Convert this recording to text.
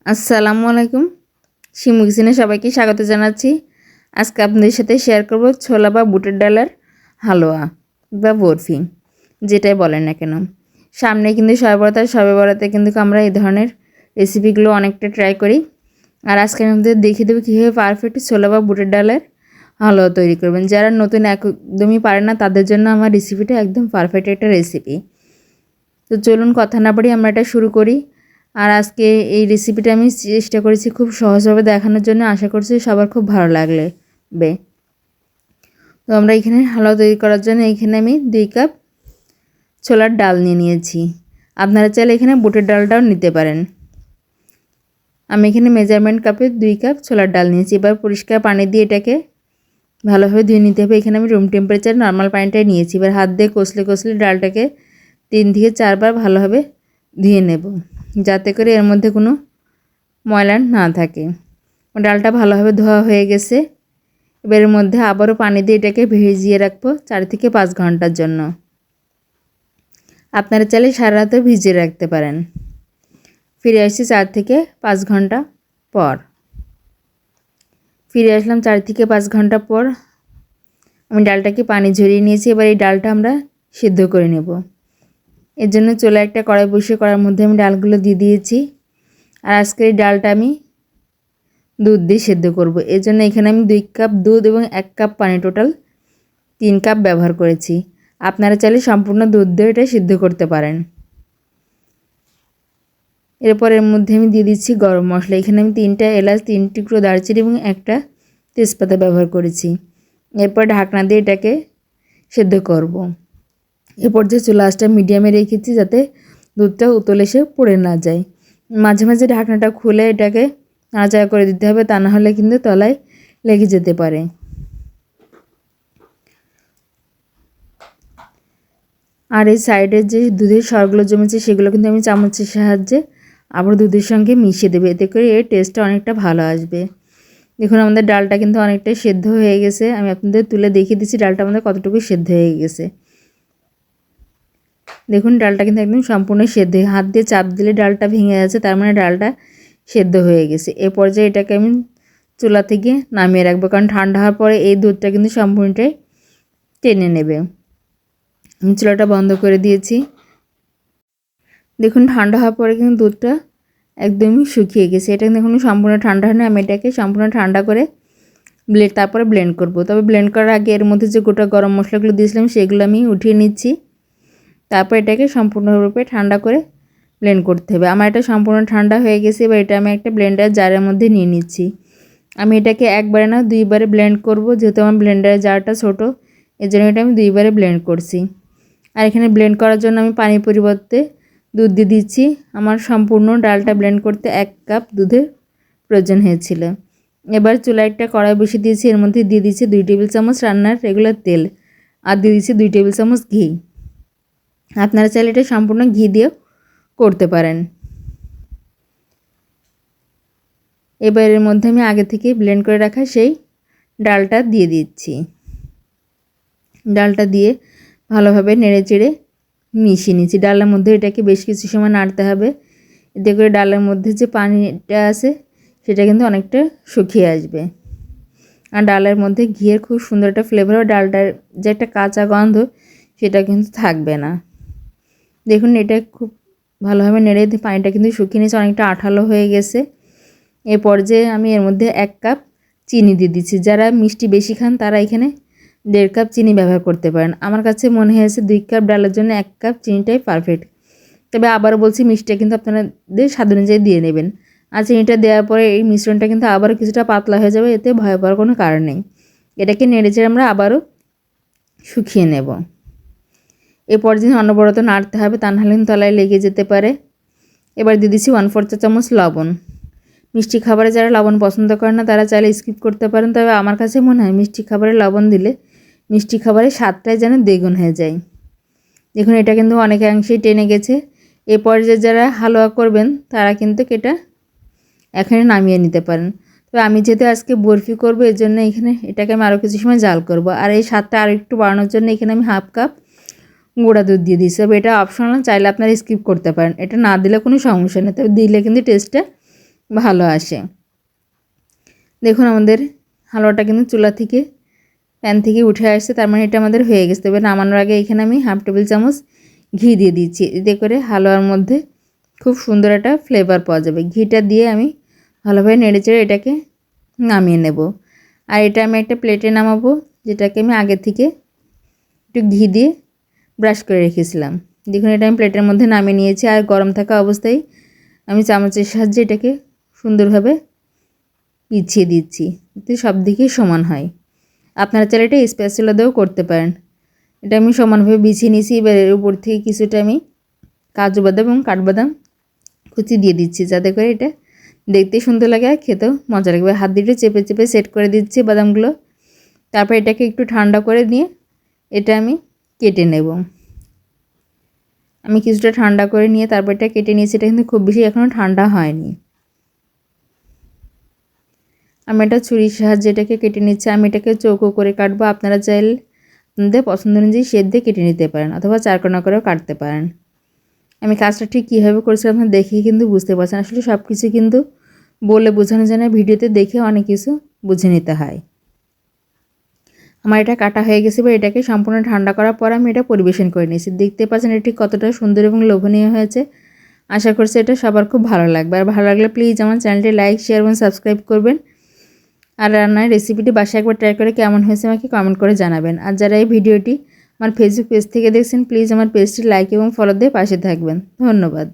আসসালামু আলাইকুম। শিমু কিচেনে সবাইকে স্বাগত জানাচ্ছি। আজকে আপনাদের সাথে শেয়ার করব ছোলা বা বুটের ডালের হালুয়া বা বরফি, যেটাই বলেন না কেন। সামনে কিন্তু শবে বরাতে কিন্তু আমরা এই ধরনের রেসিপিগুলো অনেকটা ট্রাই করি। আর আজকে আমি আপনাদের দেখিয়ে দেবো কীভাবে পারফেক্ট ছোলা বা বুটের ডালের হালুয়া তৈরি করবেন। যারা নতুন একদমই পারে না তাদের জন্য আমার রেসিপিটা একদম পারফেক্ট একটা রেসিপি। তো চলুন কথা না বাড়িয়ে আমরা এটা শুরু করি। আর আজকে এই রেসিপিটা আমি চেষ্টা করেছি খুব সহজভাবে দেখানোর জন্য, আশা করছি সবার খুব ভালো লাগবে। তো আমরা এখানে হালুয়া তৈরি করার জন্য এখানে আমি 2 কাপ ছোলার ডাল নিয়েছি। আপনারা চাইলে এখানে বুটের ডালটাও নিতে পারেন। আমি এখানে মেজারমেন্ট কাপে 2 কাপ ছোলার ডাল নিয়েছি। এবার পরিষ্কার পানি দিয়ে এটাকে ভালোভাবে ধুয়ে নিতে হবে। এখানে আমি রুম টেম্পারেচার নর্মাল পানিটাই নিয়েছি। এবার হাত দিয়ে কষলে ডালটাকে 3 থেকে 4 বার ভালোভাবে ধুয়ে নেব, যাতে করে এর মধ্যে কোনো ময়লা না থাকে। ডালটা ভালোভাবে ধোয়া হয়ে গেছে। এবার এর মধ্যে আবারও পানি দিয়ে এটাকে ভিজিয়ে রাখবো 4 থেকে 5 ঘন্টার জন্য। আপনারা চাইলে সারা রাতও ভিজিয়ে রাখতে পারেন। ফিরে আসছি 4 থেকে 5 ঘন্টা পর। ফিরে আসলাম 4 থেকে 5 ঘন্টা পর। আমি ডালটাকে পানি ঝরিয়ে নিয়েছি। এবার এই ডালটা আমরা সিদ্ধ করে নেব। এর জন্য চুলায় একটা কড়াই বসিয়ে কড়াইয়ের মধ্যে আমি ডালগুলো দিয়ে দিয়েছি। আর আজকের এই ডালটা আমি দুধ দিয়ে সেদ্ধ করব। এর জন্য এখানে আমি 2 কাপ দুধ এবং 1 কাপ পানি, টোটাল 3 কাপ ব্যবহার করেছি। আপনারা চাইলে সম্পূর্ণ দুধ দিয়ে এটা সিদ্ধ করতে পারেন। এরপর এর মধ্যে আমি দিয়ে দিচ্ছি গরম মশলা। এখানে আমি 3টা এলাচ, 3 টুকরো দারচিনি এবং 1টা তেজপাতা ব্যবহার করেছি। এরপর ঢাকনা দিয়ে এটাকে সেদ্ধ করব। এরপর যে চুলা আঁচটা মিডিয়ামে রেখেছি, যাতে দুধটা উতল এসে পড়ে না যায়। মাঝে মাঝে ঢাকনাটা খুলে এটাকে নাড়াচাড়া করে দিতে হবে, তা না হলে কিন্তু তলায় লেগে যেতে পারে। আর এই সাইডের যে দুধের সরগুলো জমেছে সেগুলো কিন্তু আমি চামচের সাহায্যে আবার দুধের সঙ্গে মিশিয়ে দেবো, এতে করে এর টেস্টটা অনেকটা ভালো আসবে। দেখুন আমাদের ডালটা কিন্তু অনেকটাই সেদ্ধ হয়ে গেছে। আমি আপনাদের তুলে দেখিয়ে দিচ্ছি ডালটা আমাদের কতটুকু সেদ্ধ হয়ে গেছে। দেখুন ডালটা কিন্তু একদম সম্পূর্ণ সেদ্ধ। হাত দিয়ে চাপ দিলে ডালটা ভেঙে যাচ্ছে, তার মানে ডালটা সেদ্ধ হয়ে গেছে। এ পর্যায়ে এটাকে আমি চুলা থেকে নামিয়ে রাখবো, কারণ ঠান্ডা হওয়ার পরে এই দুধটা কিন্তু সম্পূর্ণটাই টেনে নেবে। আমি চুলাটা বন্ধ করে দিয়েছি। দেখুন ঠান্ডা হওয়ার পরে কিন্তু দুধটা একদমই শুকিয়ে গেছে। এটা কিন্তু এখন সম্পূর্ণ ঠান্ডা হয় না। আমি এটাকে সম্পূর্ণ ঠান্ডা করে তারপরে ব্লেন্ড করব। তবে ব্লেন্ড করার আগে এর মধ্যে যে গোটা গরম মশলাগুলো দিয়েছিলাম সেগুলো আমি উঠিয়ে নিচ্ছি। তারপর এটাকে সম্পূর্ণরূপে ঠান্ডা করে ব্লেন্ড করতে হবে। আমার এটা সম্পূর্ণ ঠান্ডা হয়ে গেছে। এবার এটা আমি একটা ব্লেন্ডার জারের মধ্যে নিয়ে নিচ্ছি। আমি এটাকে একবারে না 2 বারে ব্লেন্ড করব, যেহেতু আমার ব্লেন্ডারের জারটা ছোটো, এর জন্য এটা আমি 2 বারে ব্লেন্ড করছি। আর এখানে ব্লেন্ড করার জন্য আমি পানির পরিবর্তে দুধ দিয়ে দিচ্ছি। আমার সম্পূর্ণ ডালটা ব্লেন্ড করতে 1 কাপ দুধের প্রয়োজন হয়েছিল। এবার চুলায় একটা কড়াই বসিয়ে দিয়েছি। এর মধ্যে দিয়ে দিচ্ছি 2 টেবিল চামচ রান্নার রেগুলার তেল, আর দিয়ে দিচ্ছি 2 টেবিল চামচ ঘি। আপনারা চাইলে এটা সম্পূর্ণ ঘি দিয়েও করতে পারেন। এবার এর মধ্যে আমি আগে থেকে ব্লেন্ড করে রাখা সেই ডালটা দিয়ে দিচ্ছি। ডালটা দিয়ে ভালোভাবে নেড়েচেড়ে মিশিয়ে নিচ্ছি। ডালের মধ্যে এটাকে বেশ কিছু সময় নাড়তে হবে, এতে করে ডালের মধ্যে যে পানিটা আছে সেটা কিন্তু অনেকটা শুকিয়ে আসবে। আর ডালের মধ্যে ঘিয়ের খুব সুন্দর একটা ফ্লেভার হবে। ডালটার যে একটা কাঁচা গন্ধ সেটা কিন্তু থাকবে না। দেখুন এটা খুব ভালোভাবে নেড়ে পানিটা কিন্তু শুকিয়ে নিয়েছে, অনেকটা আঠালো হয়ে গেছে। এই পর্যায়ে আমি এর মধ্যে 1 কাপ চিনি দিয়ে দিচ্ছি। যারা মিষ্টি বেশি খান তারা এখানে 1.5 কাপ চিনি ব্যবহার করতে পারেন। আমার কাছে মনে হয়েছে 2 কাপ ডালের জন্য 1 কাপ চিনিটাই পারফেক্ট। তবে আবারও বলছি, মিষ্টিটা কিন্তু আপনাদের স্বাদ অনুযায়ী দিয়ে নেবেন। আর চিনিটা দেওয়ার পরে এই মিশ্রণটা কিন্তু আবারও কিছুটা পাতলা হয়ে যাবে, এতে ভয় পাওয়ার কোনো কারণ নেই। এটাকে নেড়েচেড়ে আমরা আবারও শুকিয়ে নেব। এ পর্যায়ে অনবরত নাড়তে হবে, তা নাহলে তলায় লেগে যেতে পারে। এবার দিয়ে দিচ্ছি 1/4 চা চামচ লবণ। মিষ্টি খাবারে যারা লবণ পছন্দ করেন না তারা চাইলে স্কিপ করতে পারেন, তবে আমার কাছে মনে হয় মিষ্টি খাবারে লবণ দিলে মিষ্টি খাবারের স্বাদটাই যেন দ্বিগুণ হয়ে যায়। দেখুন এটা কিন্তু অনেকাংশেই টেনে গেছে। এ পর্যায়ে যারা হালুয়া করবেন তারা কিন্তু এটা এখানে নামিয়ে নিতে পারেন। তবে আমি যেহেতু আজকে বরফি করবো, এর জন্য এখানে এটাকে আমি আরও কিছু সময় জাল করব। আর এই স্বাদটা আরও একটু বাড়ানোর জন্য এখানে আমি 1/2 কাপ গুঁড়া দুধ দিয়ে দিচ্ছি। তবে এটা অপশনাল, চাইলে আপনারা স্কিপ করতে পারেন। এটা না দিলে কোনো সমস্যা নেই, তবে দিলে কিন্তু টেস্টটা ভালো আসে। দেখুন আমাদের হালুয়াটা কিন্তু চুলা থেকে প্যান থেকে উঠে আসছে, তার মানে এটা আমাদের হয়ে গেছে। তবে নামানোর আগে এখানে আমি 1/2 টেবিল চামচ ঘি দিয়ে দিচ্ছি, এতে করে হালুয়ার মধ্যে খুব সুন্দর একটা ফ্লেভার পাওয়া যাবে। ঘিটা দিয়ে আমি ভালোভাবে নেড়েচেড়ে এটাকে নামিয়ে নেব। আর এটা আমি একটা প্লেটে নামাবো, যেটাকে আমি আগে থেকে একটু ঘি দিয়ে ব্রাশ করে রেখেছিলাম। দেখুন এটা আমি প্লেটের মধ্যে নামিয়ে নিয়েছি। আর গরম থাকা অবস্থায় আমি চামচের সাহায্যে এটাকে সুন্দরভাবে পিছিয়ে দিচ্ছি, যাতে সব দিকে সমান হয়। আপনারা চাইলে এটা স্প্যাচুলা দিয়েও করতে পারেন। এটা আমি সমানভাবে বিছিয়ে নিয়েছি। এবার এর উপর থেকে কিছুটা আমি কাজু বাদাম এবং কাঠবাদাম কুচি দিয়ে দিচ্ছি, যাতে করে এটা দেখতে সুন্দর লাগে আর খেতেও মজা লাগবে। হাত দিয়ে চেপে চেপে সেট করে দিচ্ছি বাদামগুলো। তারপর এটাকে একটু ঠান্ডা করে নিয়ে এটা আমি কেটে নেব। আমি কিছুটা ঠান্ডা করে নিয়ে তারপর এটা কেটে নিয়েছি। এটা কিন্তু খুব বেশি এখনও ঠান্ডা হয়নি। আমি এটা ছুরির সাহায্যে এটাকে কেটে নিচ্ছি। আমি এটাকে চৌকো করে কাটবো। আপনারা চাইলে আপনাদের পছন্দ অনুযায়ী শেপ দিয়ে কেটে নিতে পারেন, অথবা চারকোনা করেও কাটতে পারেন। আমি কাজটা ঠিক কীভাবে করেছিলাম আপনারা দেখেই কিন্তু বুঝতে পারছেন। আসলে সব কিছু কিন্তু বলে বোঝানো যায় না, ভিডিওতে দেখে অনেক কিছু বুঝে নিতে হয়। আমার এটা কাটা হয়ে গেছে। এবার এটাকে সম্পূর্ণ ঠান্ডা করার পর আমি এটা পরিবেশন করে নিয়েছি। দেখতে পাচ্ছেন এটি কতটা সুন্দর এবং লোভনীয় হয়েছে। আশা করছি এটা সবার খুব ভালো লাগবে। আর ভালো লাগলে প্লিজ আমার চ্যানেলটি লাইক, শেয়ার এবং সাবস্ক্রাইব করবেন। আর রান্নার রেসিপিটি বাসায় একবার ট্রাই করে কেমন হয়েছে আমাকে কমেন্ট করে জানাবেন। আর যারা এই ভিডিওটি আমার ফেসবুক পেজ থেকে দেখছেন, প্লিজ আমার পেজটি লাইক এবং ফলো দিয়ে পাশে থাকবেন। ধন্যবাদ।